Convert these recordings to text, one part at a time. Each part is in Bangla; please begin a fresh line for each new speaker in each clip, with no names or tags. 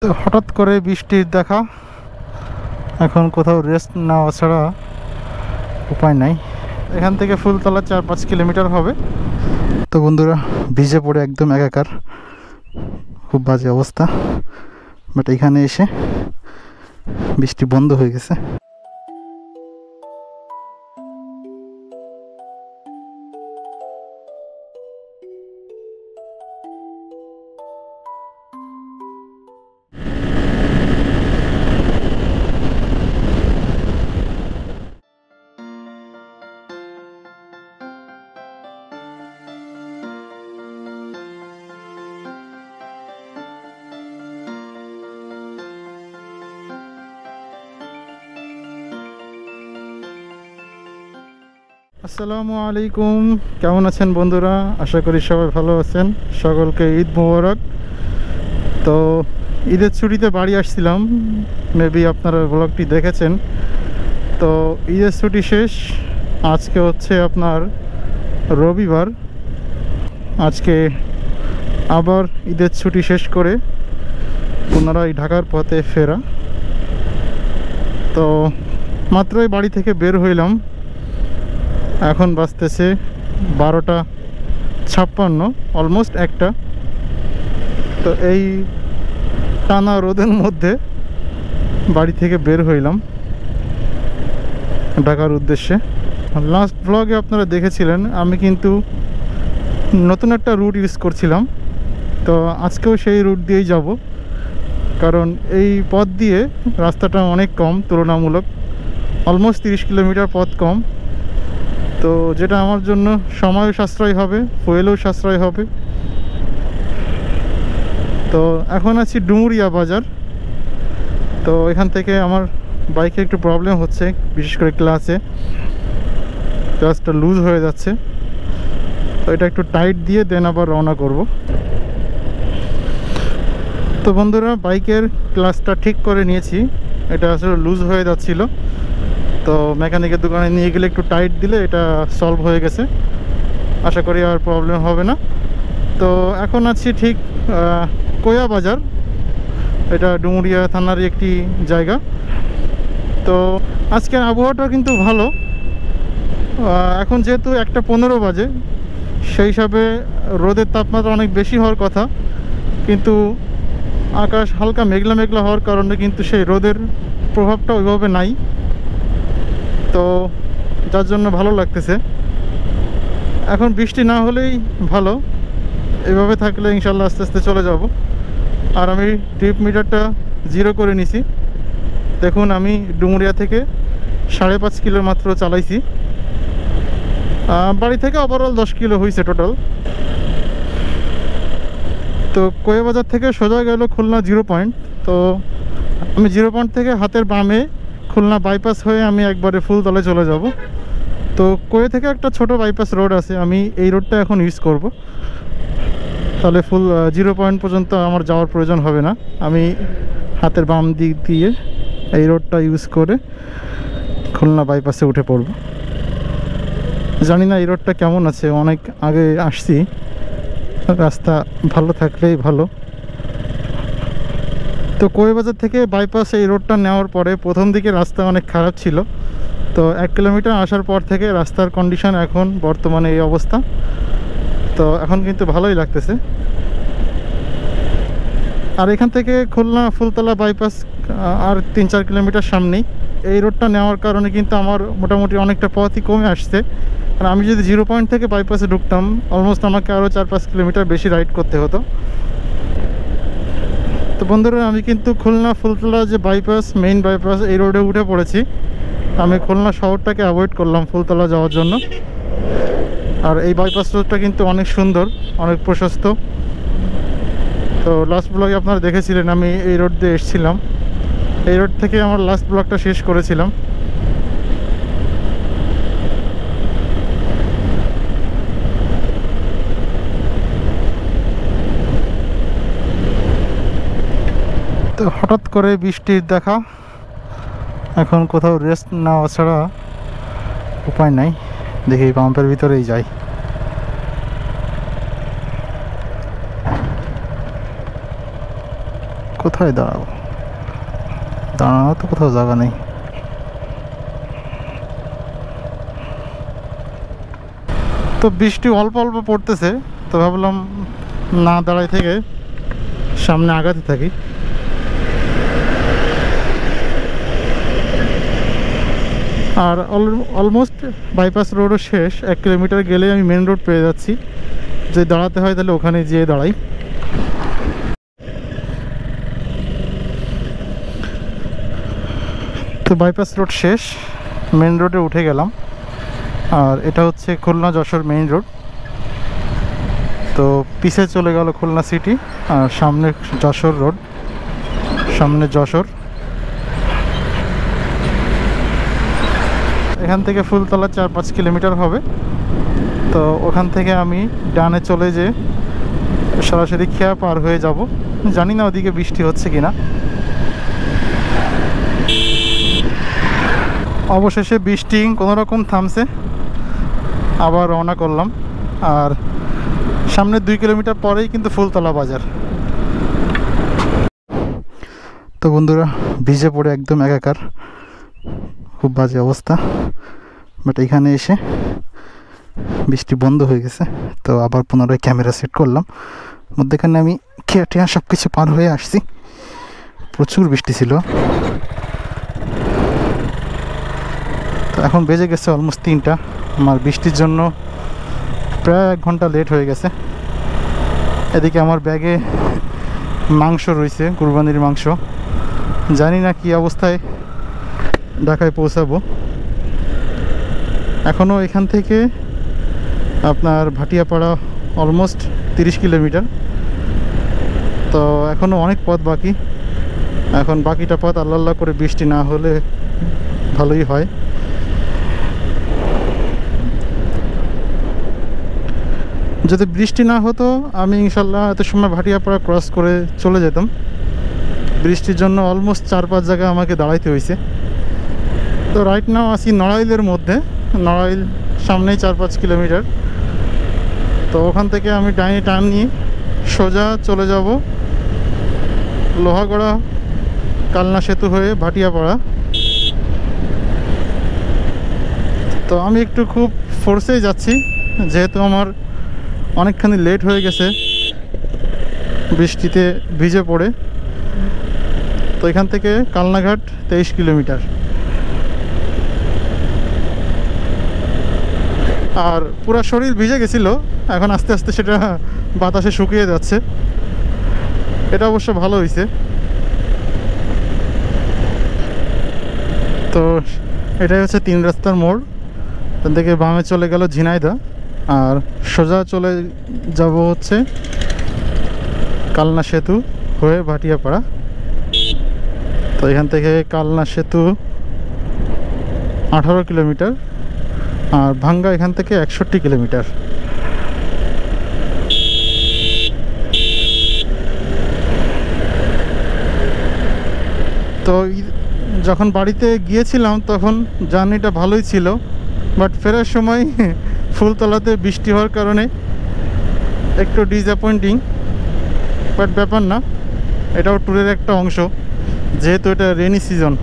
তো হঠাৎ করে বৃষ্টির দেখা, এখন কোথাও রেস্ট নেওয়া ছাড়া উপায় নাই। এখান থেকে ফুলতলা 4-5 কিলোমিটার হবে। তো বন্ধুরা, ভিজে পড়ে একদম একাকার, খুব বাজে অবস্থা। বাট এখানে এসে বৃষ্টি বন্ধ হয়ে গেছে। আসসালামু আলাইকুম, কেমন আছেন বন্ধুরা? আশা করি সবাই ভালো আছেন। সকলকে ঈদ মোবারক। তো ঈদের ছুটিতে বাড়ি আসছিলাম, মেবি আপনারা ব্লগটি দেখেছেন। তো ঈদের ছুটি শেষ, আজকে হচ্ছে আপনার রবিবার। আজকে আবার ঈদের ছুটি শেষ করে পুনরায় ঢাকার পথে ফেরা। তো মাত্রই বাড়ি থেকে বের হইলাম, এখন বাজতেছে 12:56, অলমোস্ট 1টা। তো এই টানা রোদের মধ্যে বাড়ি থেকে বের হইলাম ঢাকার উদ্দেশ্যে। লাস্ট ব্লগে আপনারা দেখেছিলেন আমি কিন্তু নতুন একটা রুট ইউজ করছিলাম। তো আজকেও সেই রুট দিয়েই যাব, কারণ এই পথ দিয়ে রাস্তাটা অনেক কম তুলনামূলক, অলমোস্ট 30 কিলোমিটার পথ কম। তো যেটা আমার জন্য সময়ও সাশ্রয় হবে, ফুয়েলও সাশ্রয় হবে। তো এখন আছি ডুমুরিয়া বাজার। তো এখান থেকে আমার বাইকে একটু প্রবলেম হচ্ছে, বিশেষ করে ক্লাচটা লুজ হয়ে যাচ্ছে। তো এটা একটু টাইট দিয়ে দেন আবার রওনা করব। তো বন্ধুরা, বাইকের ক্লাচটা ঠিক করে নিয়েছি, এটা আসলে লুজ হয়ে যাচ্ছিল। তো মেকানিকের দোকানে নিয়ে গেলে একটু টাইট দিলে এটা সলভ হয়ে গেছে, আশা করি আর প্রবলেম হবে না। তো এখন আছি ঠিক কোয়া বাজার, এটা ডুমুরিয়া থানারই একটি জায়গা। তো আজকের আবহাওয়াটা কিন্তু ভালো। এখন যেহেতু 1:15 বাজে, সেই হিসাবে রোদের তাপমাত্রা অনেক বেশি হওয়ার কথা, কিন্তু আকাশ হালকা মেঘলা মেঘলা হওয়ার কারণে কিন্তু সেই রোদের প্রভাবটা ওইভাবে নাই। তো যার জন্য ভালো লাগতেছে। এখন বৃষ্টি না হলেই ভালো, এভাবে থাকলে ইনশাল্লাহ আস্তে আস্তে চলে যাব। আর আমি ট্রিপ মিটারটা 0 করে নিছি। দেখুন, আমি ডুমুরিয়া থেকে 5.5 কিলো মাত্র চালাইছি। বাড়ি থেকে ওভারঅল 10 কিলো হয়েছে টোটাল। তো কোয়া বাজার থেকে সোজা গেল খুলনা 0 পয়েন্ট। তো আমি 0 পয়েন্ট থেকে হাতের বামে খুলনা বাইপাস হয়ে আমি একবারে ফুলতলায় চলে যাব। তো কোয়া থেকে একটা ছোট বাইপাস রোড আছে, আমি এই রোডটা এখন ইউজ করব। তাহলে 0 পয়েন্ট পর্যন্ত আমার যাওয়ার প্রয়োজন হবে না। আমি হাতের বাম দিক দিয়ে এই রোডটা ইউজ করে খুলনা বাইপাসে উঠে পড়ব। জানি না এই রোডটা কেমন আছে, অনেক আগে আসছি, রাস্তা ভালো থাকলেই ভালো। তো কোয়া বাজার থেকে বাইপাস এই রোডটা নেওয়ার পরে প্রথম দিকে রাস্তা অনেক খারাপ ছিল। তো 1 কিলোমিটার আসার পর থেকে রাস্তার কন্ডিশন এখন বর্তমানে এই অবস্থা। তো এখন কিন্তু ভালোই লাগতেছে। আর এখান থেকে খুলনা ফুলতলা বাইপাস আর 3-4 কিলোমিটার সামনেই। এই রোডটা নেওয়ার কারণে কিন্তু আমার মোটামুটি অনেকটা পথই কমে আসছে। আর আমি যদি 0 পয়েন্ট থেকে বাইপাসে ঢুকতাম, অলমোস্ট আমাকে আরও 4-5 কিলোমিটার বেশি রাইড করতে হতো। তো বন্ধুরা, আমি কিন্তু খুলনা ফুলতলা যে বাইপাস, মেইন বাইপাস, এই রোডে উঠে পড়েছি। আমি খুলনা শহরটাকে অ্যাভয়েড করলাম ফুলতলা যাওয়ার জন্য। আর এই বাইপাস রোডটা কিন্তু অনেক সুন্দর, অনেক প্রশস্ত। তো লাস্ট ব্লগে আপনারা দেখেছিলেন আমি এই রোড দিয়ে এসেছিলাম, এই রোড থেকে আমার লাস্ট ব্লগটা শেষ করেছিলাম। তো হঠাৎ করে বৃষ্টির দেখা, এখন কোথাও রেস্ট নেওয়া ছাড়া উপায় নাই। দেখি পাম্পের ভিতরেই যাই। কোথায় দাঁড়াবো? দাঁড়ানো তো কোথাও জায়গা নেই। তো বৃষ্টি অল্প অল্প পড়তেছে, তো ভাবলাম না দাঁড়াই থেকে সামনে আগাতে থাকি। আর অলমোস্ট বাইপাস রোডও শেষ, 1 কিলোমিটার গেলে আমি মেন রোড পেয়ে যাচ্ছি। যদি দাঁড়াতে হয় তাহলে ওখানে যেয়ে দাঁড়াই। তো বাইপাস রোড শেষ, মেন রোডে উঠে গেলাম। আর এটা হচ্ছে খুলনা যশোর মেইন রোড। তো পিছে চলে গেল খুলনা সিটি, আর সামনে যশোর রোড, সামনে যশোর। এখান থেকে ফুলতলা 4-5 কিলোমিটার হবে। তো ওখান থেকে আমি ডানে চলে যেয়ে সরাসরি খেয়া পার হয়ে যাব। জানি না ওদিকে বৃষ্টি হচ্ছে কিনা। অবশেষে বৃষ্টি কোনোরকম থামছে, আবার রওনা করলাম। আর সামনে 2 কিলোমিটার পরেই কিন্তু ফুলতলা বাজার। তো বন্ধুরা, ভিজে পড়ে একদম একাকার, খুব বাজে অবস্থা। বাট এখানে এসে বৃষ্টি বন্ধ হয়ে গেছে, তো আবার পুনরায় ক্যামেরা সেট করলাম। মধ্যেখানে আমি খেয়া টেয়া সব কিছু পার হয়ে আসছি। প্রচুর বৃষ্টি ছিল। তো এখন বেজে গেছে অলমোস্ট 3টা। আমার বৃষ্টির জন্য প্রায় 1 ঘন্টা লেট হয়ে গেছে। এদিকে আমার ব্যাগে মাংস রয়েছে, কুরবানির মাংস। জানি না কি অবস্থায় ঢাকায় পৌঁছাবো। এখনও এখান থেকে আপনার ভাটিয়াপাড়া অলমোস্ট 30 কিলোমিটার। তো এখনও অনেক পথ বাকি। এখন বাকিটা পথ আল্লাহ আল্লাহ করে বৃষ্টি না হলে ভালোই হয়। যদি বৃষ্টি না হতো আমি ইনশাল্লাহ এত সময় ভাটিয়াপাড়া ক্রস করে চলে যেতাম। বৃষ্টির জন্য অলমোস্ট 4-5 জায়গায় আমাকে দাঁড়াইতে হয়েছে। তো রাইট নাও আছি নড়াইলের মধ্যে। নড়াইল সামনেই 4-5 কিলোমিটার। তো ওখান থেকে আমি ডাইনে টার্ন নিয়ে সোজা চলে যাব লোহাগড়া কালনা সেতু হয়ে ভাটিয়াপাড়া। তো আমি একটু খুব ফোর্সেই যাচ্ছি, যেহেতু আমার অনেকখানি লেট হয়ে গেছে বৃষ্টিতে ভিজে পড়ে। তো এখান থেকে কালনাঘাট 23 কিলোমিটার। আর পুরা শরীর ভিজে গেছিল, এখন আস্তে আস্তে সেটা বাতাসে শুকিয়ে যাচ্ছে। এটা অবশ্য ভালো হয়েছে। তো এটাই হচ্ছে 3 রাস্তার মোড়। তার থেকে বামে চলে গেল ঝিনাইদহ, আর সোজা চলে যাব হচ্ছে কালনা সেতু হয়ে ভাটিয়াপাড়া। তো এখান থেকে কালনা সেতু 18 কিলোমিটার, আর ভাঙ্গা এখান থেকে 61 কিলোমিটার। তো যখন বাড়িতে গিয়েছিলাম তখন জার্নিটা ভালোই ছিল, বাট ফেরার সময় ফুলতলাতে বৃষ্টি হওয়ার কারণে একটু ডিসঅ্যাপয়েন্টিং। বাট ব্যাপার না, এটাও ট্যুরের একটা অংশ, যেহেতু এটা রেনি সিজন।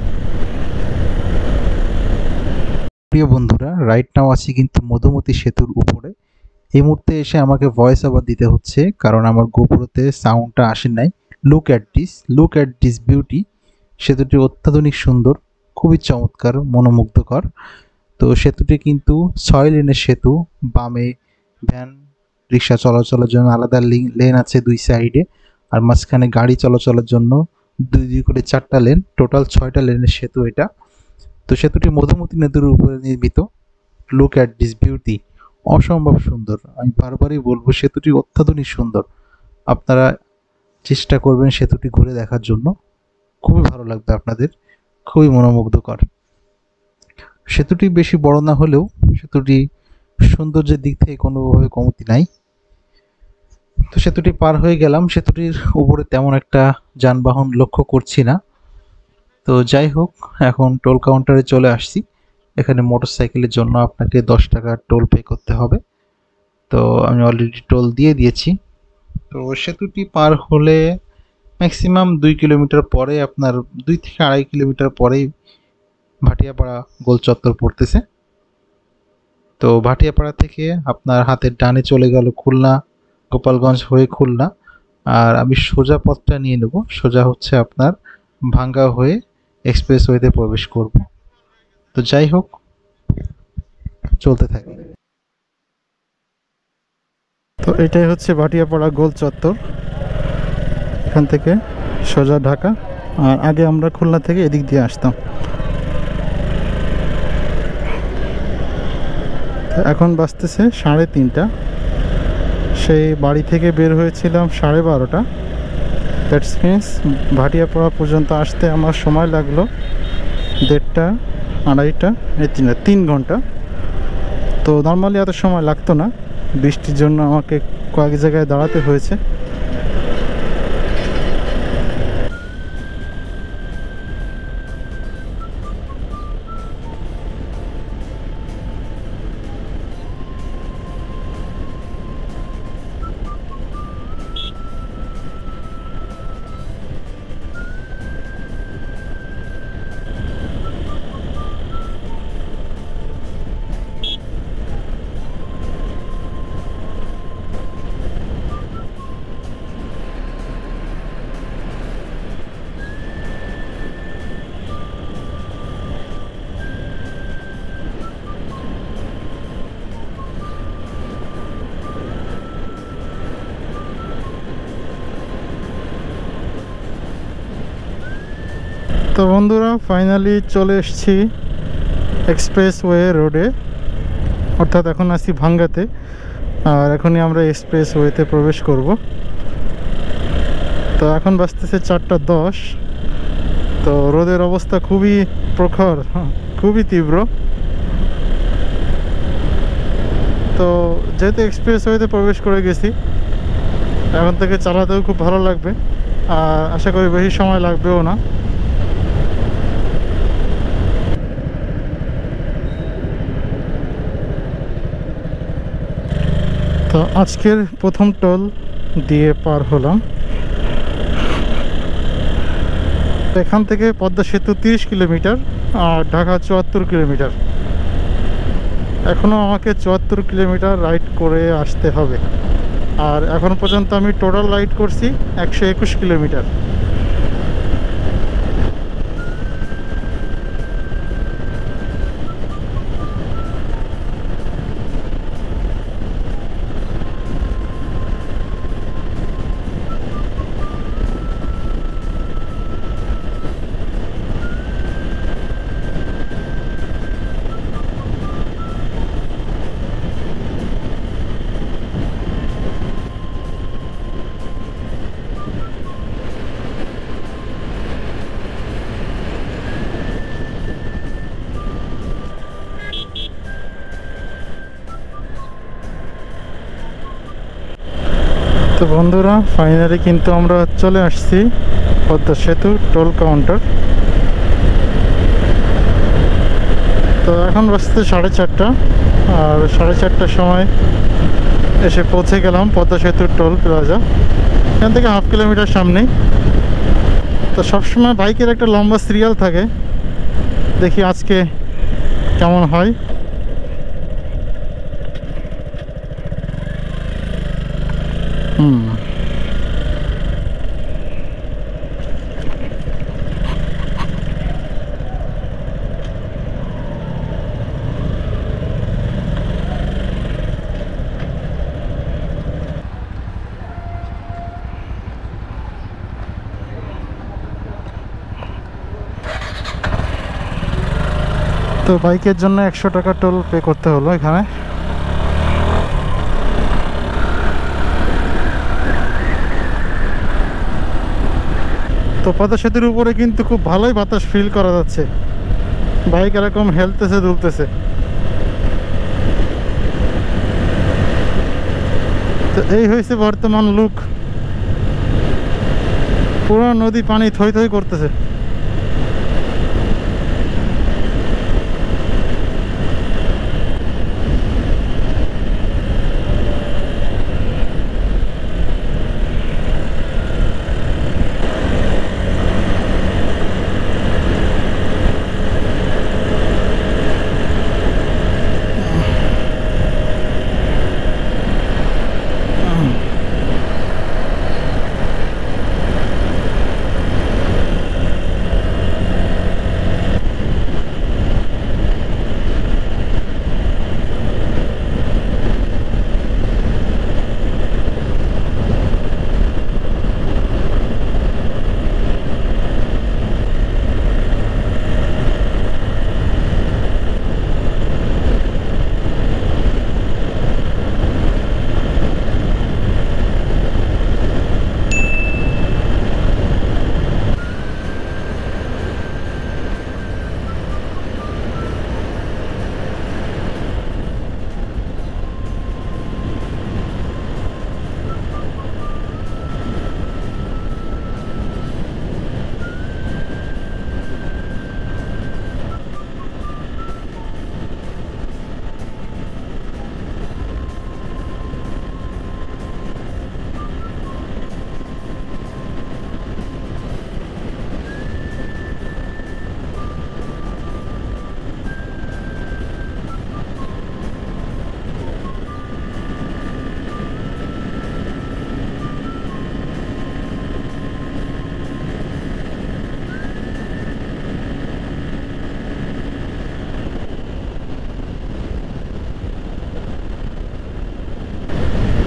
প্রিয় বন্ধুরা, রাইট নাও আছি কিন্তু মধুমতি সেতুর উপরে। এই মুহূর্তে এসে আমাকে ভয়েস ওভার দিতে হচ্ছে কারণ আমার গোপুরতে সাউন্ডটা আসে নাই। Look at this beauty. সেতুটি অত্যাধুনিক সুন্দর, খুবই চমৎকার, মনোমুগ্ধকর। তো সেতুটি কিন্তু 6 লেনের সেতু। বামে ভ্যান রিক্সা চলাচলের জন্য আলাদা লেন আছে 2 সাইডে, আর মাঝখানে গাড়ি চলাচলের জন্য 2 করে 4টা লেন, টোটাল 6টা লেনের সেতু এটা। তো সেতুটি মধুমতি নদীর উপরে নির্মিত। লুক অ্যাট দিস বিউটি, অসম্ভব সুন্দর। আমি বারবারই বলবো সেতুটি অত্যাধুনিক সুন্দর। আপনারা চেষ্টা করবেন সেতুটি ঘুরে দেখার জন্য, খুবই ভালো লাগবে আপনাদের, খুবই মনোমুগ্ধকর। সেতুটি বেশি বড় না হলেও সেতুটি সৌন্দর্যের দিক থেকে কোনোভাবে কমতি নাই। তো সেতুটি পার হয়ে গেলাম। সেতুটির উপরে তেমন একটা যানবাহন লক্ষ্য করছি না। তো যাই হোক, এখন টোল কাউন্টারে চলে আসছি। এখানে মোটরসাইকেলের জন্য আপনাকে 10 টাকা টোল পে করতে হবে। তো আমি অলরেডি টোল দিয়ে দিয়েছি। তো সেতুটি পার হলে ম্যাক্সিমাম 2 কিলোমিটার পরে, আপনার 2 থেকে 2.5 কিলোমিটার পরেই ভাটিয়াপাড়া গোল চত্বর পড়তেছে। তো ভাটিয়াপাড়া থেকে আপনার হাতের ডানে চলে গেল খুলনা, গোপালগঞ্জ হয়ে খুলনা। আর আমি সোজা পথটা নিয়ে নেব, সোজা হচ্ছে আপনার ভাঙ্গা হয়ে এক্সপ্রেসওয়েতে প্রবেশ করব। তো যাই হোক, চলতে থাকে।
তো এটাই হচ্ছে ভাটিয়াপাড়া গোল চত্বর, এখান থেকে সোজা ঢাকা। আর আগে আমরা খুলনা থেকে এদিক দিয়ে আসতাম। তো এখন বাজতেছে 3:30। সেই বাড়ি থেকে বের হয়েছিলাম 12:30। দ্যাটস মিনস ভাটিয়াপাড়া পর্যন্ত আসতে আমার সময় লাগলো 1.5 2.5 3 ঘন্টা। তো নর্মালি এত সময় লাগতো না, বৃষ্টির জন্য আমাকে কয়েক জায়গায় দাঁড়াতে হয়েছে। তো বন্ধুরা, ফাইনালি চলে এসেছি এক্সপ্রেসওয়ে রোডে, অর্থাৎ এখন আছি ভাঙ্গাতে। আর এখনই আমরা এক্সপ্রেসওয়েতে প্রবেশ করব। তো এখন বাজতেছে 4:10। তো রোদের অবস্থা খুবই প্রখর, খুবই তীব্র। তো যেহেতু এক্সপ্রেসওয়েতে প্রবেশ করে গেছি, এখন থেকে চালাতেও খুব ভালো লাগবে। আর আশা করি বেশি সময় লাগবেও না। তো আজকের প্রথম টোল দিয়ে পার হলাম। এখান থেকে পদ্মা সেতু 30 কিলোমিটার আর ঢাকা 74 কিলোমিটার। এখনও আমাকে 74 কিলোমিটার রাইড করে আসতে হবে। আর এখন পর্যন্ত আমি টোটাল রাইড করছি 121 কিলোমিটার। তো বন্ধুরা, ফাইনালি কিন্তু আমরা চলে আসছি পদ্মা সেতু টোল কাউন্টার। তো এখন বাজতে 4:30। আর 4:30টার সময় এসে পৌঁছে গেলাম পদ্মা সেতুর টোল প্লাজা। এখান থেকে 1/2 কিলোমিটার সামনেই। তো সবসময় বাইকের একটা লম্বা সিরিয়াল থাকে, দেখি আজকে কেমন হয়। তো বাইকের জন্য 100 টাকা টোল পে করতে হলো এখানে। তো পদ্মা সেতুর উপরে কিন্তু খুব ভালোই বাতাস ফিল করা যাচ্ছে, বাইক এরকম হেলতেছে দুলতেছে। তো এই হয়েছে বর্তমান লুক, পুরো নদী পানি থই থই করতেছে।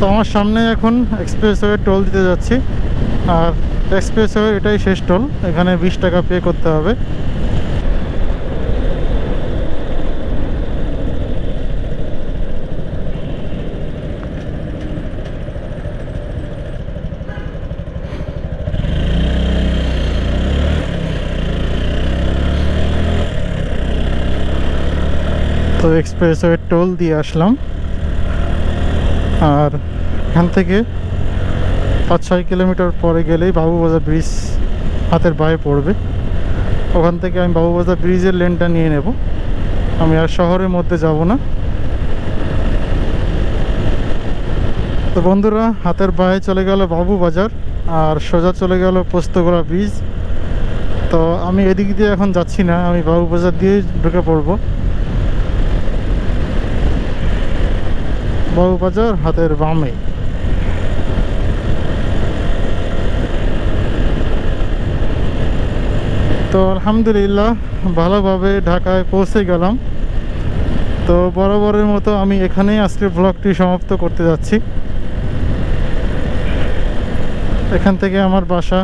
তো আমার সামনে এখন এক্সপ্রেসওয়ে টোল দিতে যাচ্ছি, আর এক্সপ্রেসওয়ে এটাই শেষ টোল, এখানে 20 টাকা পে করতে হবে। তো এক্সপ্রেসওয়ে টোল দিয়ে আসলাম, আর এখান থেকে 5-6 কিলোমিটার পরে গেলেই বাবুবাজার ব্রিজ হাতের বাঁয়ে পড়বে। ওখান থেকে আমি বাবুবাজার ব্রিজের লেনটা নিয়ে নেব, আমি আর শহরের মধ্যে যাব না। তো বন্ধুরা, হাতের বাঁয়ে চলে গেল বাবুবাজার, আর সোজা চলে গেল পোস্তগোলা ব্রিজ। তো আমি এদিক দিয়ে এখন যাচ্ছি না, আমি বাবুবাজার দিয়ে ঢুকে পড়ব। বাবুবাজার হাতের বামে। তো আলহামদুলিল্লাহ ভালোভাবে ঢাকায় পৌঁছে গেলাম। তো বরাবরের মতো আমি এখানেই আজকের ব্লগটি সমাপ্ত করতে যাচ্ছি। এখান থেকে আমার বাসা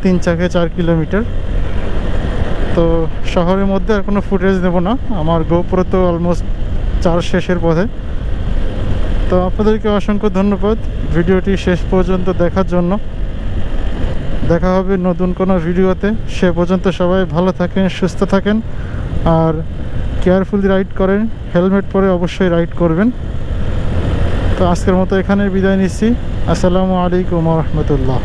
3 থেকে 4 কিলোমিটার। তো শহরের মধ্যে আর কোনো ফুটেজ নেব না, আমার গোপ্রো তো অলমোস্ট 4 শেষের পথে। তো আপনাদেরকে অসংখ্য ধন্যবাদ ভিডিওটি শেষ পর্যন্ত দেখার জন্য। দেখা হবে নতুন কোনো ভিডিওতে, সে পর্যন্ত সবাই ভালো থাকেন, সুস্থ থাকেন, আর কেয়ারফুলি রাইড করেন, হেলমেট পরে অবশ্যই রাইড করবেন। তো আজকের মতো এখানে বিদায় নিচ্ছি। আসসালামু আলাইকুম ওয়া রাহমাতুল্লাহ।